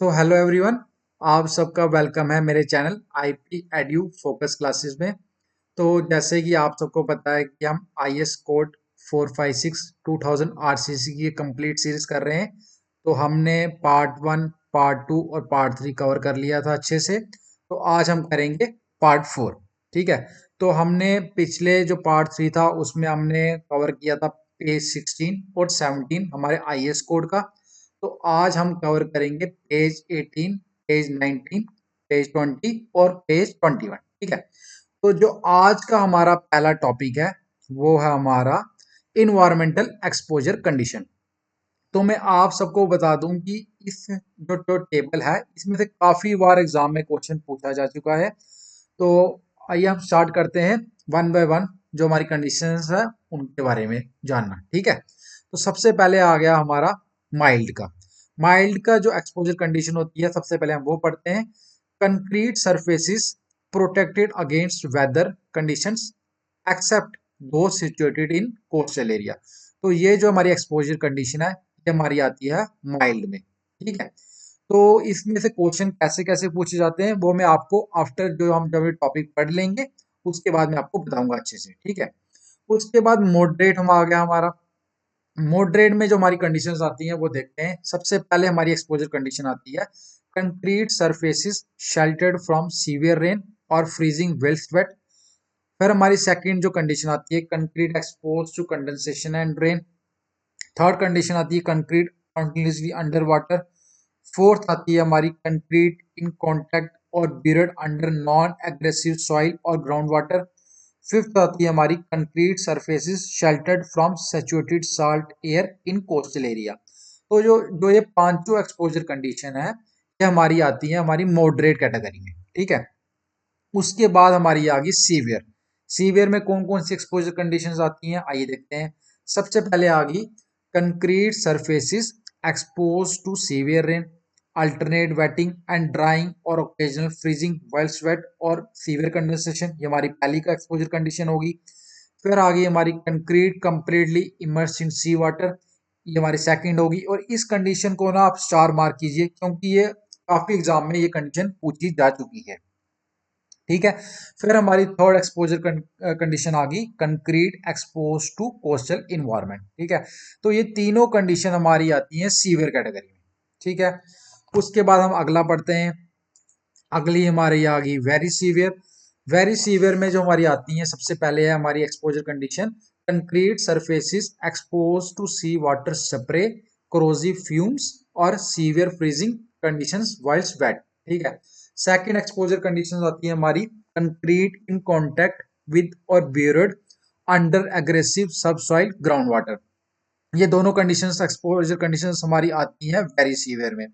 So hello everyone, आप सबका welcome है मेरे channel IP edu focus classes में। तो जैसे कि आप सबको पता है कि हम आईएस कोड 456 2000 आरसीसी की कंप्लीट सीरीज कर रहे हैं। तो हमने पार्ट 1, पार्ट 2 और पार्ट 3 कवर कर लिया था अच्छे से। तो आज हम करेंगे पार्ट 4। ठीक है। तो हमने पिछले जो पार्ट 3 था उसमें हमने कवर किया था पेज 16 और 17 हमारे आईएस कोड का। तो आज हम कवर करेंगे पेज 18, पेज 19, पेज 20 और पेज 21। ठीक है। तो जो आज का हमारा पहला टॉपिक है वो है हमारा इन्वायरमेंटल एक्सपोजर कंडीशन। तो मैं आप सबको बता दूं कि इस जो टेबल है इसमें से काफी बार एग्जाम में क्वेश्चन पूछा जा चुका है। तो आइए हम स्टार्ट करते हैं वन बाय वन, जो हमारी कंडीशंस है उनके बारे में जानना। ठीक है। तो सबसे पहले आ गया हमारा माइल्ड का। माइल्ड का जो एक्सपोजर कंडीशन होती है सबसे पहले हम वो पढ़ते हैं। Concrete surfaces protected against weather conditions except those situated in coastal area. तो ये जो हमारी एक्सपोजर कंडीशन है ये हमारी आती है माइल्ड में। ठीक है। तो इसमें से क्वेश्चन कैसे कैसे पूछे जाते हैं वो मैं आपको आफ्टर जो हम जब टॉपिक पढ़ लेंगे उसके बाद मैं आपको बताऊंगा अच्छे से। ठीक है। उसके बाद मॉडरेट हम आ गया हमारा। मॉडरेट में जो हमारी कंडीशंस आती हैं वो देखते हैं। सबसे पहले हमारी एक्सपोजर कंडीशन आती है concrete surfaces sheltered from severe rain or freezing वेल स्वेट। फिर हमारी सेकंड जो कंडीशन आती है concrete expose to condensation and rain. Third condition आती है concrete continuously under water. Fourth आती है हमारी concrete in contact or buried under non aggressive soil or ground water. Fifth आती है हमारी concrete surfaces sheltered from saturated salt air in coastal area. तो जो जो ये पांचों एक्सपोजर कंडीशन है ये हमारी आती है हमारी मॉडरेट कैटेगरी में। ठीक है। उसके बाद हमारी आ गई सीवियर। सीवियर में कौन कौन सी एक्सपोजर कंडीशंस आती हैं आइए देखते हैं। सबसे पहले आ गई concrete surfaces expose to severe rain, alternate wetting and drying or occasional freezing वाइल स्वेट और सीवियर कंडेंसेशन। ये हमारी पहली का एक्सपोजर कंडीशन होगी। फिर आ गई हमारी concrete completely immerse in sea water. ये हमारी सेकंड होगी और इस कंडीशन को ना आप स्टार मार्क कीजिए क्योंकि ये काफी एग्जाम में ये कंडीशन पूछी जा चुकी है। ठीक है। फिर हमारी थर्ड एक्सपोजर कंडीशन आ गई concrete expose to coastal environment. ठीक है। तो ये तीनों कंडीशन हमारी आती हैं सीवियर कैटेगरी में। ठीक है। उसके बाद हम अगला पढ़ते हैं। अगली हमारी आ गई वेरी सीवियर। वेरी सीवियर में जो हमारी आती है सबसे पहले है हमारी exposure condition concrete surfaces expose to sea water spray corrosive fumes or severe freezing conditions whilst wet. ठीक है। सेकंड एक्सपोजर कंडीशंस आती है हमारी concrete in contact with or buried under aggressive subsoil ground water. ये दोनों conditions exposure conditions हमारी आती हैं वेरी सीवियर में।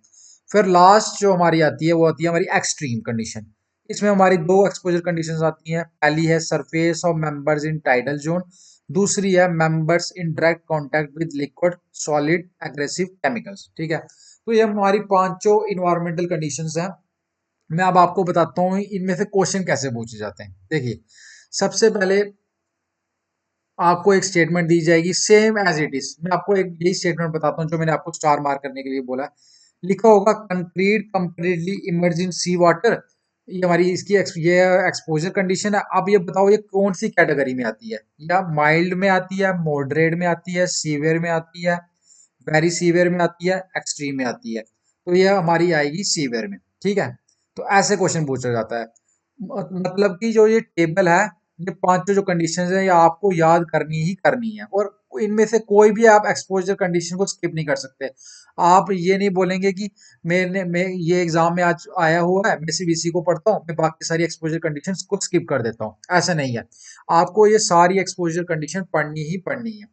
फिर लास्ट जो हमारी आती है वो आती है हमारी एक्सट्रीम कंडीशन। इसमें हमारी दो एक्सपोजर कंडीशंस आती हैं। पहली है surface of members in tidal zone, दूसरी है members in direct contact with liquid solid aggressive chemicals. ठीक है। तो ये हमारी पांचों इन्वायरमेंटल कंडीशंस हैं। मैं अब आपको बताता हूँ इनमें से क्वेश्चन कैसे पूछे जाते हैं। देखिए, सबसे पहले आपको एक स्टेटमेंट दी जाएगी सेम एज इट इज। मैं आपको एक यही स्टेटमेंट बताता हूँ जो मैंने आपको स्टार मार्क करने के लिए बोला। लिखा होगा कंक्रीट कंप्लीटली इमर्ज इन सी वाटर। ये हमारी इसकी ये एक्सपोजर कंडीशन है। अब ये बताओ ये कौन सी कैटेगरी में आती है, या माइल्ड में आती है, मॉडरेट में आती है, सीवियर में आती है, वेरी सीवियर में आती है, एक्सट्रीम में आती है। तो ये हमारी आएगी सीवियर में। ठीक है। तो ऐसे क्वेश्चन पूछा जाता है। मतलब कि जो ये टेबल है, ये पांचों जो कंडीशंस है ये आपको याद करनी ही करनी है और इनमें से कोई भी आप एक्सपोजर कंडीशन को स्किप नहीं कर सकते। आप ये नहीं बोलेंगे कि मैं ये एग्जाम में आज आया हुआ है मैं सिर्फ इसी को पढ़ता हूँ, मैं बाकी सारी एक्सपोजर कंडीशंस को स्किप कर देता हूँ। ऐसा नहीं है। आपको ये सारी एक्सपोजर कंडीशन पढ़नी ही पढ़नी है।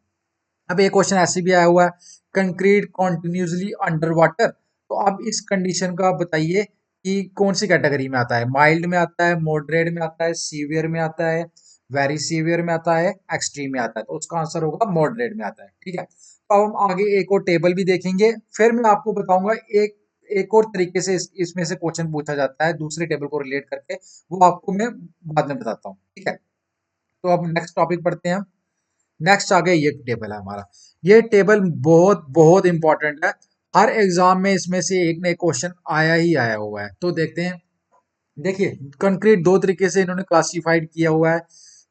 अब एक क्वेश्चन ऐसे भी आया हुआ है कंक्रीट कॉन्टिन्यूसली अंडर वाटर। तो अब इस कंडीशन का आप बताइए कि कौन सी कैटेगरी में आता है, माइल्ड में आता है, मॉडरेट में आता है, सीवियर में आता है, वेरी सीवियर में आता है, एक्सट्रीम में आता है। तो उसका आंसर होगा मॉडरेट में आता है। ठीक है। तो अब हम आगे एक और टेबल भी देखेंगे, फिर मैं आपको बताऊंगा एक एक और तरीके से इसमें से क्वेश्चन पूछा जाता है दूसरे टेबल को रिलेट करके, वो आपको मैं बाद में बताता हूँ। ठीक है। तो अब नेक्स्ट टॉपिक पढ़ते हैं हम। नेक्स्ट आ गया ये टेबल है हमारा। ये टेबल बहुत बहुत इंपॉर्टेंट है। हर एग्जाम में इसमें से एक न एक क्वेश्चन आया ही आया हुआ है। तो देखते हैं। देखिए, कंक्रीट दो तरीके से इन्होंने क्लासिफाइड किया हुआ है।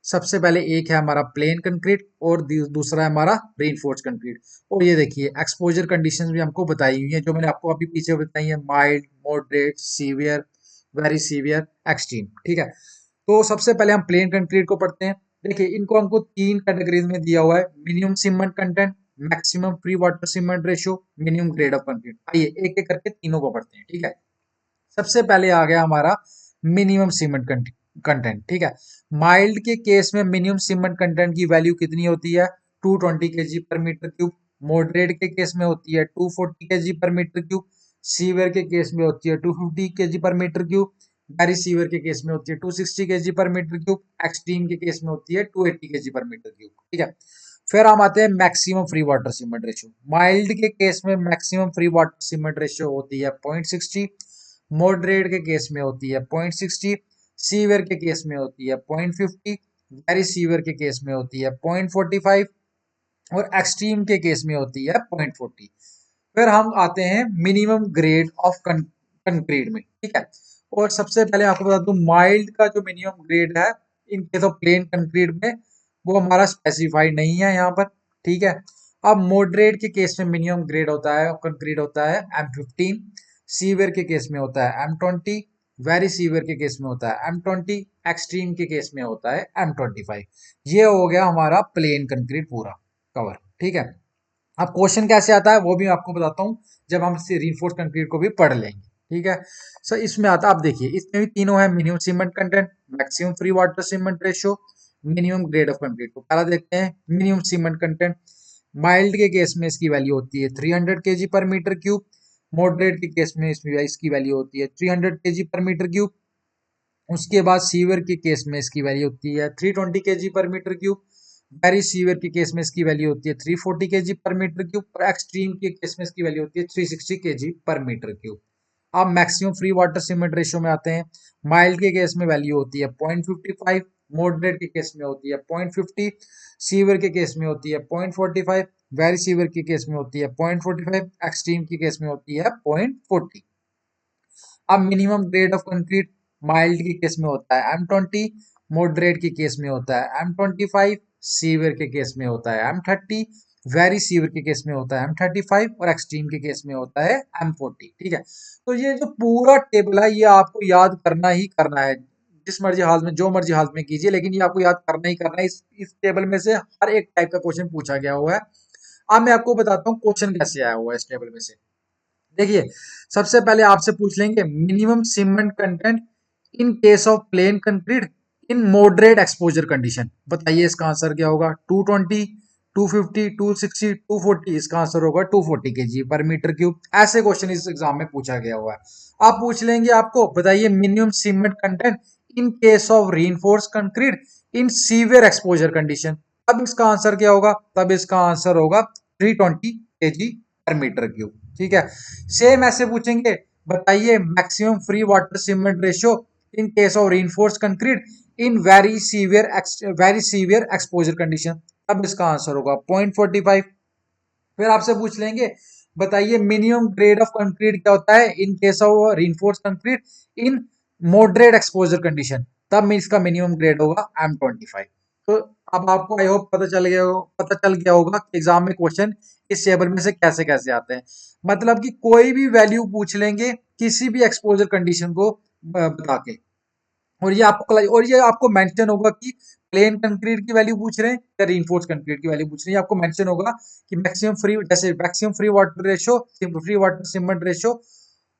सबसे पहले एक है हमारा प्लेन कंक्रीट और दूसरा है हमारा रेनफोर्स कंक्रीट। और ये देखिए, एक्सपोजर कंडीशंस भी हमको बताई हुई है, जो मैंने आपको अभी पीछे बताई है, mild, moderate, severe, very severe, extreme. ठीक है, तो सबसे पहले हम प्लेन कंक्रीट को पढ़ते हैं। देखिए, इनको हमको तीन कैटेगरीज में दिया हुआ है: minimum cement content, maximum free water cement ratio, minimum grade of concrete. आइए एक एक करके तीनों को पढ़ते हैं। ठीक है, सबसे पहले आ गया हमारा मिनिमम सीमेंट कंटेंट। ठीक है, माइल्ड के केस में मिनिमम सीमेंट कंटेंट की वैल्यू कितनी होती है? 220 kg पर मीटर क्यूब। मॉडरेट के केस में होती है 240 kg पर मीटर क्यूब। सीवियर के केस में होती है 250 kg पर मीटर क्यूब। वेरी सीवियर के केस में होती है 260 kg पर मीटर क्यूब। एक्सट्रीम के केस में होती है 280 kg पर मीटर क्यूब। ठीक है, फिर हम आते हैं maximum free water cement ratio. Mild के केस में maximum free water cement ratio होती है 0.60। मॉडरेट के केस में होती है 0.60। सीवियर के केस में होती है 0.50। वेरी सीवियर के केस में होती है 0.45 और एक्सट्रीम के केस में होती है 0.40। फिर हम आते हैं मिनिमम ग्रेड ऑफ कंक्रीट में। ठीक है, और सबसे पहले आपको बता दूं, माइल्ड का जो मिनिमम ग्रेड है इन केस ऑफ प्लेन कंक्रीट में, वो हमारा स्पेसिफाइड नहीं है यहाँ पर। ठीक है, अब मॉडरेट के केस में मिनिमम ग्रेड होता है कंक्रीट होता है M15। सीवियर के केस में होता है M20। वेरी सीवियर के केस में होता है M20। एक्सट्रीम के केस में होता है M25। ये हो गया हमारा प्लेन कंक्रीट पूरा कवर। ठीक है, अब क्वेश्चन कैसे आता है वो भी मैं आपको बताता हूँ जब हम इसे रीइंफोर्स्ड कंक्रीट को भी पढ़ लेंगे। ठीक है, सर इसमें आता है, आप देखिए इसमें भी तीनों है: minimum cement content, maximum free water cement ratio, minimum grade of concrete. को पहला देखते हैं मिनिमम सीमेंट कंटेंट। माइल्ड के केस में इसकी वैल्यू होती है 300 kg पर मीटर क्यूब। मॉडरेट के केस में इसकी वैल्यू होती है 300 kg पर मीटर क्यूब। उसके बाद सीवियर के केस में इसकी वैल्यू होती है 320 kg पर मीटर क्यूब। वेरी सीवियर के केस में इसकी वैल्यू होती है 340 kg पर मीटर क्यूब और एक्सट्रीम के केस में इसकी वैल्यू होती है 360 kg पर मीटर क्यूब। अब maximum free water cement ratio में आते हैं। माइल्ड के केस में वैल्यू होती है 0.55। मॉडरेट के केस में होती है 0.50। सीवियर के केस में होती है 0.45। वेरी सीवियर के केस में होती है 0.45। एक्सट्रीम के केस में होती है 0.40। अब minimum grade of concrete mild के केस में होता है M20। मॉडरेट के केस में होता है M25। सीवियर के केस में होता है M30। वेरी सीवियर के केस में होता है M35 और एक्सट्रीम के केस में होता है M40। ठीक है, तो ये जो पूरा टेबल है ये आपको याद करना ही करना है। जिस मर्जी हाल में, जो मर्जी हाल में कीजिए, लेकिन ये आपको याद करना ही करना है। इस टेबल में से हर एक टाइप का क्वेश्चन पूछा गया हुआ है। अब मैं आपको बताता हूँ क्वेश्चन कैसे आया हुआ है इस टेबल में से। देखिए, सबसे पहले आपसे पूछ लेंगे minimum cement content in case of plane concrete in moderate exposure condition. बताइए इसका आंसर क्या होगा? 220, 250, 260, 240। इसका आंसर होगा 240 kg पर मीटर क्यूब। ऐसे क्वेश्चन इस एग्जाम में पूछा गया हुआ है। आप पूछ लेंगे आपको, बताइए minimum cement content in case of reinforce concrete in severe exposure condition. अब इसका आंसर क्या होगा? तब इसका आंसर होगा 320 kg पर मीटर क्यूब। ठीक है, सेम ऐसे पूछेंगे, बताइए maximum free water cement ratio in case of reinforced concrete in very severe exposure condition. अब इसका आंसर होगा 0.45। फिर आपसे पूछ लेंगे, बताइए मिनिमम ग्रेड ऑफ कंक्रीट क्या होता है इन case of reinforced concrete in moderate exposure condition. तब इसका मिनिमम ग्रेड होगा M25। तो अब आपको आई होप पता चल गया होगा कि एग्जाम में क्वेश्चन इस टेबल में से कैसे कैसे आते हैं। मतलब कि कोई भी वैल्यू पूछ लेंगे किसी भी एक्सपोजर कंडीशन को बता के, और ये आपको मेंशन होगा कि प्लेन कंक्रीट की वैल्यू पूछ रहे हैं या रीइंफोर्स्ड कंक्रीट की वैल्यू पूछ रहे हैं। आपको मेंशन होगा कि maximum free water ratio, free water cement ratio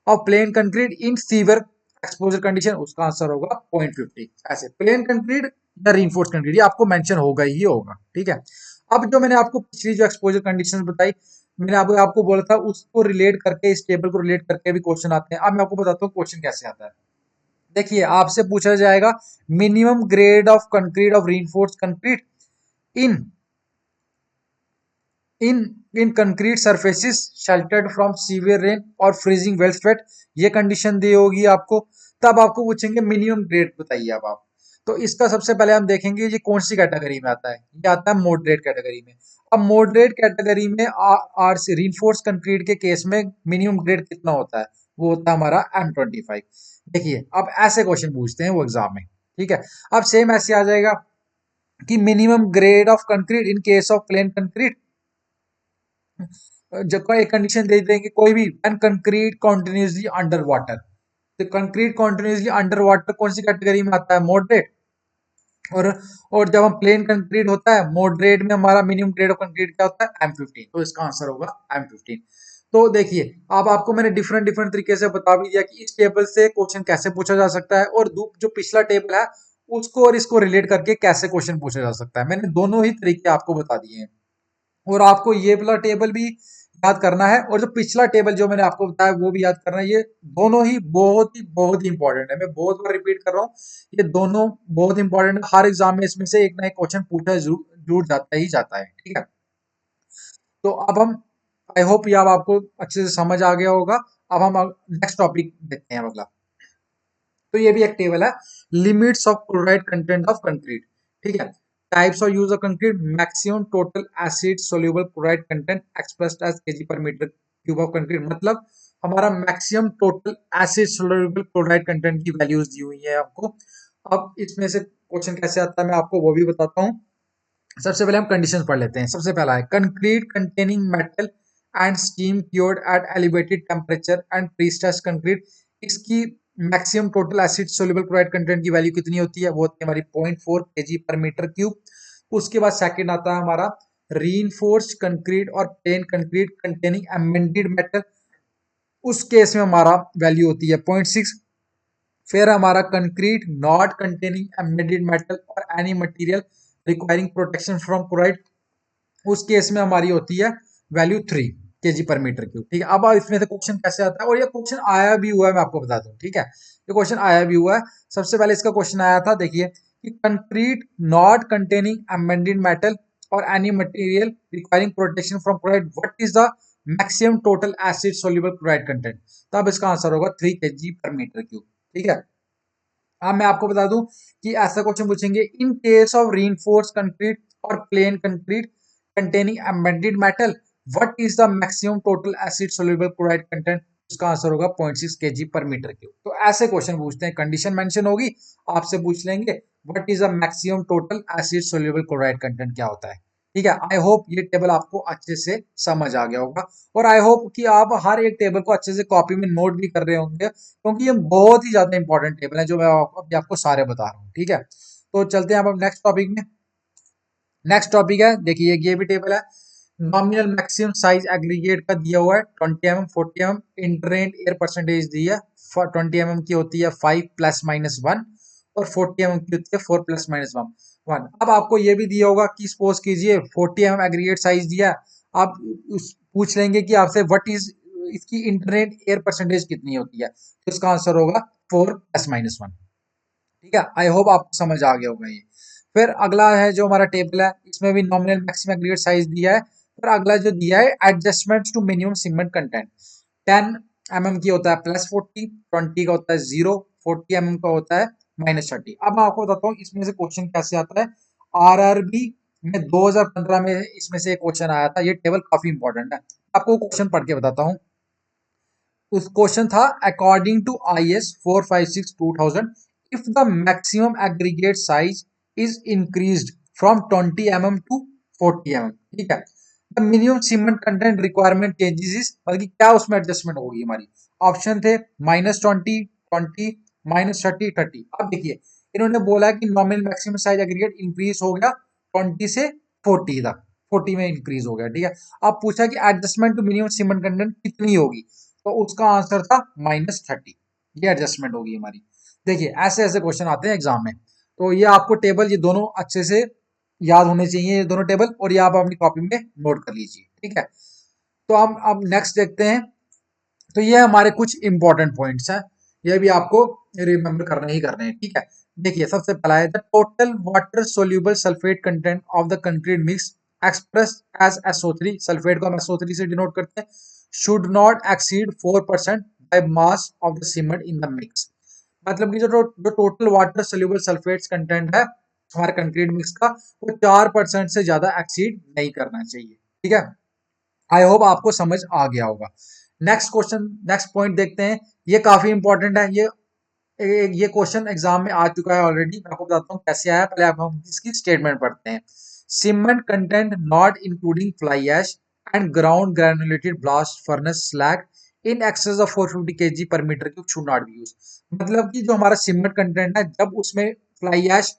और plain concrete in severe exposure condition, उसका आंसर होगा 0.50। ऐसे प्लेन कंक्रीट या रीइंफोर्स कंक्रीट ये आपको मेंशन होगा ही होगा। ठीक है, अब जो मैंने आपको पिछली जो एक्सपोजर कंडीशन बताई, मैंने आपको बोला था उसको रिलेट करके, इस टेबल को रिलेट करके भी क्वेश्चन आते हैं। अब मैं आपको बताता हूँ क्वेश्चन कैसे आता है। देखिए, आपसे पूछा जाएगा minimum grade of concrete of reinforced concrete in in in concrete surfaces sheltered from severe rain or freezing वेल स्वेट। ये कंडीशन दी होगी आपको। तब आपको पूछेंगे मिनिमम ग्रेड बताइए। अब आप तो इसका सबसे पहले हम देखेंगे ये कौन सी कैटेगरी में आता है। ये आता है मॉडरेट कैटेगरी में। अब मॉडरेट कैटेगरी में आर सी रीइंफोर्स कंक्रीट के केस में मिनिमम ग्रेड कितना होता है, वो होता है हमारा M25। देखिए अब ऐसे क्वेश्चन पूछते हैं वो एग्जाम में, ठीक है। अब सेम ऐसे आ जाएगा कि minimum grade of concrete in case of plane concrete, जब कोई एक कंडीशन दे देंगे कोई भी, when concrete continuously under water. तो कंक्रीट कॉन्टिन्यूसली अंडर वाटर कौन सी कैटेगरी में आता है, मॉडरेट। और और जब हम प्लेन कंक्रीट होता है मॉडरेट में, हमारा मिनिमम ग्रेड ऑफ कंक्रीट क्या होता है, M15। तो इसका आंसर होगा M15। तो देखिए अब आपको मैंने डिफरेंट डिफरेंट तरीके से बता भी दिया कि इस टेबल से क्वेश्चन कैसे पूछा जा सकता है, और जो पिछला टेबल है उसको और इसको रिलेट करके कैसे क्वेश्चन पूछा जा सकता है। मैंने दोनों ही तरीके आपको बता दिए हैं, और आपको ये वाला टेबल भी याद करना है, और जो पिछला टेबल जो मैंने आपको बताया वो भी याद करना है। ये दोनों ही बहुत ही इंपॉर्टेंट है। मैं बहुत बार रिपीट कर रहा हूँ, ये दोनों बहुत इंपॉर्टेंट है। हर एग्जाम में इसमें से एक ना एक क्वेश्चन पूछा जरूर जरूर जाता ही जाता है, ठीक है। तो अब हम, आई होप ये अब आपको अच्छे से समझ आ गया होगा। अब हम नेक्स्ट टॉपिक देखते हैं अगला। तो ये भी एक टेबल है, limits of chloride content of concrete, ठीक है। Types of use of concrete, maximum total acid soluble chloride content expressed as KG per metre cube of concrete. मतलब हमारा maximum total acid soluble chloride content की values दी हुई है आपको। अब इसमें से क्वेश्चन कैसे आता है मैं आपको वो भी बताता हूँ। सबसे पहले हम कंडीशंस पढ़ लेते हैं। सबसे पहला है concrete containing metal and steam cured at elevated temperature and prestressed concrete. इसकी maximum total acid soluble chloride content की वैल्यू कितनी होती है, वो होती है हमारी 0.4 kg पर मीटर क्यूब। उसके बाद सेकंड आता है हमारा रीइंफोर्स्ड कंक्रीट और plain concrete containing embedded metal. उस केस में हमारा वैल्यू होती है 0.6। फिर हमारा concrete not containing embedded metal और any material requiring protection from chloride. उस केस में हमारी होती है वैल्यू 3 kg पर मीटर क्यूब, ठीक है। अब इसमें से क्वेश्चन कैसे आता है, और ये क्वेश्चन आया भी हुआ है, मैं आपको बता दूं, ठीक है। ये क्वेश्चन आया भी हुआ है। सबसे पहले इसका क्वेश्चन आया था, देखिए कि concrete not containing embedded metal और any material requiring protection from chloride, what is the maximum total acid soluble chloride content. तो अब इसका आंसर होगा 3 kg पर मीटर क्यूब, ठीक है। अब मैं आपको बता दूं कि ऐसा क्वेश्चन पूछेंगे in case of reinforce concrete और plain concrete containing embedded metal, what is the maximum total acid soluble chloride content. उसका आंसर होगा 0.6 kg पर मीटर क्यूब। तो ऐसे क्वेश्चन पूछते हैं, कंडीशन मेंशन होगी, आपसे पूछ लेंगे what is the maximum total acid soluble chloride content क्या होता है, ठीक है। आई होप ये टेबल आपको अच्छे से समझ आ गया होगा, और आई होप कि आप हर एक टेबल को अच्छे से कॉपी में नोट भी कर रहे होंगे, क्योंकि ये बहुत ही ज्यादा इंपॉर्टेंट टेबल है जो मैं अभी आपको सारे बता रहा हूँ, ठीक है। तो चलते हैं अब हम नेक्स्ट टॉपिक में। नेक्स्ट टॉपिक है, देखिए ये भी टेबल है। नॉमिनल मैक्सिमम साइज एग्रीगेट का दिया हुआ है 20 mm 40 mm। इंटरेंट एयर परसेंटेज दी है, 20 mm की होती है 5 ± 1, और 40 mm की होती है 4 ± 1। अब आपको ये भी दिया होगा कि सपोज कीजिए 40 mm एग्रीगेट साइज दिया है, आप पूछ लेंगे कि आपसे व्हाट इज इसकी इंटरेंट एयर परसेंटेज कितनी होती है, तो इसका आंसर होगा 4 ± 1, ठीक है। आई होप आपको समझ आ गया होगा ये। फिर अगला है जो हमारा टेबल है, इसमें भी नॉमिनल मैक्सिमम एग्रीगेट साइज दिया है। फिर अगला जो दिया है adjustments to minimum cement content, 10 mm की होता है +40, 20 का होता है 0, 40 mm का होता है -30। अब मैं आपको बताता हूँ इसमें से क्वेश्चन कैसे आता है। आरआरबी में 2015 में इसमें से एक क्वेश्चन आया था, ये टेबल काफी इंपॉर्टेंट है। आपको क्वेश्चन पढ़ के बताता हूँ। उस क्वेश्चन था according to IS 456/2000, if the maximum aggregate size is increased from 20 mm to 40 mm, ठीक है, the minimum cement content requirement changes is, मतलब कि क्या उसमें एडजस्टमेंट होगी हमारी। ऑप्शन थे -20, 20, -30, 30। अब देखिए इन्होंने बोला कि nominal maximum size aggregate increase हो गया 20 से 40 तक, 40 में इंक्रीज हो गया, ठीक है। अब पूछा कि adjustment to minimum cement content कितनी होगी, तो उसका आंसर था -30। ये एडजस्टमेंट होगी हमारी। देखिए ऐसे ऐसे क्वेश्चन आते हैं एग्जाम में, तो ये आपको टेबल ये दोनों अच्छे से याद होने चाहिए, ये दोनों टेबल, और ये आप अपनी कॉपी में नोट कर लीजिए, ठीक है। तो हम अब नेक्स्ट देखते हैं। तो ये हमारे कुछ इंपॉर्टेंट पॉइंट्स हैं, ये भी आपको रिमेम्बर करने ही करने हैं, ठीक है। देखिए सबसे पहला है the total water soluble sulphate content of the concrete mix express as SO3, sulphate को हम SO3 से डिनोट करते हैं, should not exceed 4% by mass of the cement in the mix. मतलब कि जो total water soluble sulphates content है हमारे कंक्रीट मिक्स का, वो 4% से ज्यादा एक्सीड नहीं करना चाहिए। ठीक है, आई होप आपको समझ आ गया होगा। नेक्स्ट क्वेश्चन, नेक्स्ट पॉइंट देखते हैं। ये काफी इंपॉर्टेंट है, ये क्वेश्चन एग्जाम में आ चुका है ऑलरेडी। मैं आपको बताता हूँ कैसे आया, पहले आप हम इसकी स्टेटमेंट पढ़ते हैं। Cement content not including fly ash and ground granulated blast furnace slag in excess of 450 kg पर metre cube should not be use. मतलब कि जो हमारा सीमेंट कंटेंट है, जब उसमें fly ash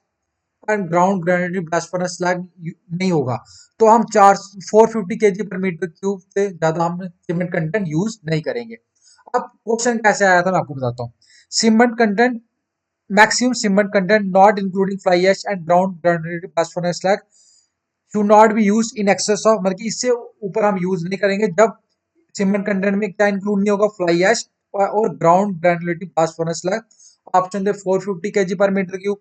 and ground granulated blast furnace slag नहीं होगा, तो हम 450 kg पर मीटर क्यूब से ज्यादा हम सीमेंट कंटेंट यूज नहीं करेंगे। अब क्वेश्चन कैसे आया था मैं आपको बताता हूँ। Cement content, maximum cement content not including fly ash and ground granulated blast furnace slag should not be used in excess of, मतलब कि इससे ऊपर हम यूज नहीं करेंगे जब सीमेंट कंटेंट में क्या इंक्लूड नहीं होगा, फ्लाई एश और ground granulated blast furnace slag. Option दे 450 kg पर मीटर क्यूब,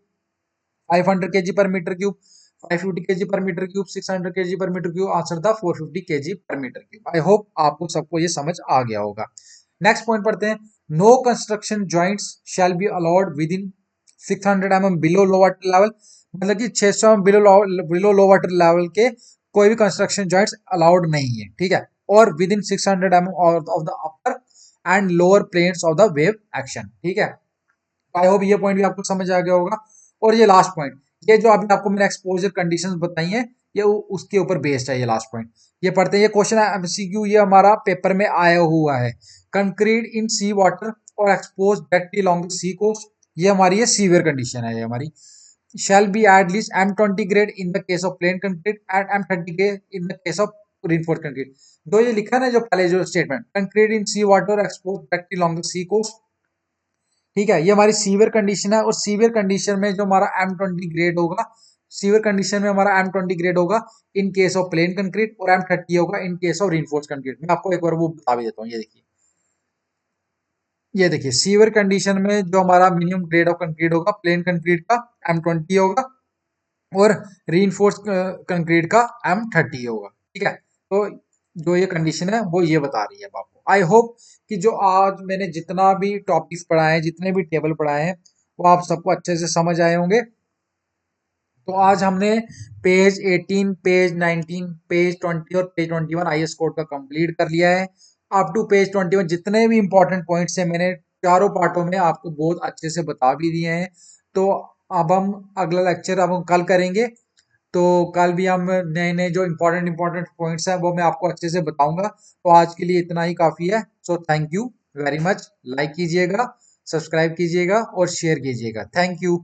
500 kg पर मीटर क्यूब, 550 kg पर मीटर क्यूब, 600 kg पर मीटर क्यूब। आंसर था 450 kg पर मीटर क्यूब। आई होप आपको सबको ये समझ आ गया होगा। नेक्स्ट पॉइंट पढ़ते हैं। No construction joints shall be allowed within 600 mm below low water level. मतलब कि 600 mm below low water level के कोई भी कंस्ट्रक्शन जॉइंट्स अलाउड नहीं है। ठीक है, और within 600 mm of the upper and lower planes of the wave action. ठीक है, आई होप ये पॉइंट भी आपको समझ आ गया होगा। और ये लास्ट पॉइंट, ये जो अभी आपको मैंने एक्सपोजर कंडीशंस बताई हैं, ये उसके ऊपर बेस्ड है ये लास्ट पॉइंट। ये पढ़ते हैं, ये क्वेश्चन एमसीक्यू, ये हमारा पेपर में आया हुआ है। Concrete in sea water or expose directly along the sea coast, ये हमारी ये सीवियर कंडीशन है। ये हमारी shall be at least M20 grade in the case of plain concrete and M30 grade in the case of reinforced concrete। जो ये लिखा ना, जो पहले जो statement, concrete in sea water expose directly along the sea coast, ठीक है, ये हमारी सीवियर कंडीशन है। और सीवियर कंडीशन में जो हमारा M20 ग्रेड होगा, सीवियर कंडीशन में हमारा M20 ग्रेड होगा इन केस ऑफ प्लेन कंक्रीट, और M30 होगा इन केस ऑफ रिइंफोर्स्ड कंक्रीट। मैं आपको एक बार वो बता भी देता हूँ। ये देखिए, ये देखिए सीवियर कंडीशन में जो हमारा मिनिमम ग्रेड ऑफ कंक्रीट होगा प्लेन कंक्रीट का M20 होगा, और रीइंफोर्स कंक्रीट का M30 होगा। ठीक है, तो जो ये कंडीशन है वो ये बता रही है आपको। आई होप कि जो आज मैंने जितना भी टॉपिक्स पढ़ाए हैं, जितने भी टेबल पढ़ाए हैं, वो आप सबको अच्छे से समझ आए होंगे। तो आज हमने पेज 18, पेज 19, पेज 20 और पेज 21 आईएस कोड का कंप्लीट कर लिया है। अप टू पेज 21 जितने भी इंपॉर्टेंट पॉइंट्स हैं, मैंने चारों पार्टों में आपको बहुत अच्छे से बता भी दिए हैं। तो अब हम अगला लेक्चर अब हम कल करेंगे। तो कल भी हम नए नए जो इंपॉर्टेंट पॉइंट्स हैं वो मैं आपको अच्छे से बताऊंगा। तो आज के लिए इतना ही काफी है। So thank you very much. Like कीजिएगा, सब्सक्राइब कीजिएगा और शेयर कीजिएगा। Thank you.